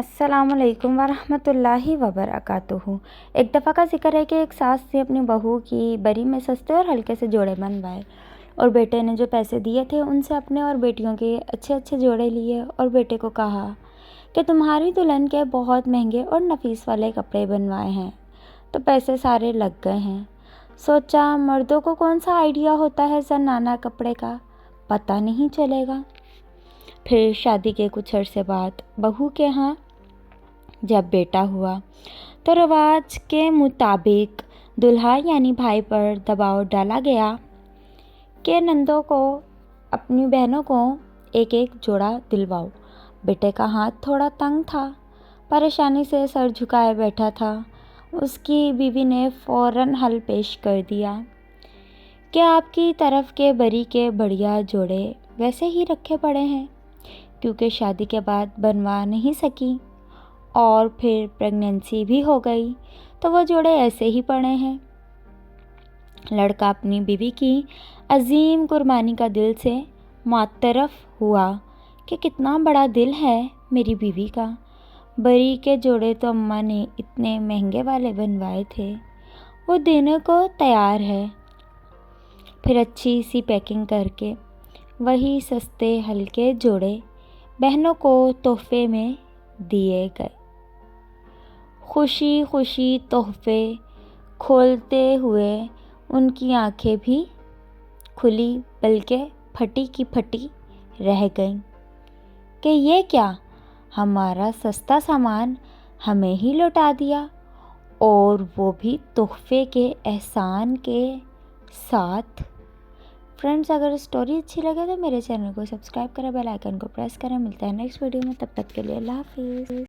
अस्सलाम वालेकुम वरहमत ल्लाहि वबरकातुहू। एक दफ़ा का ज़िक्र है कि एक सास ने अपनी बहू की बरी में सस्ते और हल्के से जोड़े बनवाए और बेटे ने जो पैसे दिए थे उनसे अपने और बेटियों के अच्छे अच्छे जोड़े लिए और बेटे को कहा कि तुम्हारी दुल्हन के बहुत महंगे और नफीस वाले कपड़े बनवाए हैं तो पैसे सारे लग गए हैं। सोचा मर्दों को कौन सा आइडिया होता है ज़नाना कपड़े का, पता नहीं चलेगा। फिर शादी के कुछ अरसे बाद बहू के यहाँ जब बेटा हुआ तो रिवाज के मुताबिक दुल्हा यानी भाई पर दबाव डाला गया कि नंदों को अपनी बहनों को एक एक जोड़ा दिलवाओ। बेटे का हाथ थोड़ा तंग था, परेशानी से सर झुकाए बैठा था। उसकी बीवी ने फ़ौरन हल पेश कर दिया कि आपकी तरफ के बरी के बढ़िया जोड़े वैसे ही रखे पड़े हैं क्योंकि शादी के बाद बनवा नहीं सकी और फिर प्रेगनेंसी भी हो गई तो वो जोड़े ऐसे ही पड़े हैं। लड़का अपनी बीवी की अजीम कुर्बानी का दिल से मुअत्तरफ़ हुआ कि कितना बड़ा दिल है मेरी बीवी का। बरी के जोड़े तो अम्मा ने इतने महंगे वाले बनवाए थे, वो देने को तैयार है। फिर अच्छी सी पैकिंग करके वही सस्ते हल्के जोड़े बहनों को तोहफे में दिए गए। खुशी खुशी तोहफे खोलते हुए उनकी आंखें भी खुली बल्कि फटी की फटी रह गईं कि ये क्या, हमारा सस्ता सामान हमें ही लौटा दिया और वो भी तोहफे के एहसान के साथ। फ्रेंड्स, अगर स्टोरी अच्छी लगे तो मेरे चैनल को सब्सक्राइब करें, बेल आइकन को प्रेस करें। मिलता है नेक्स्ट वीडियो में, तब तक के लिए अल्लाह हाफिज़।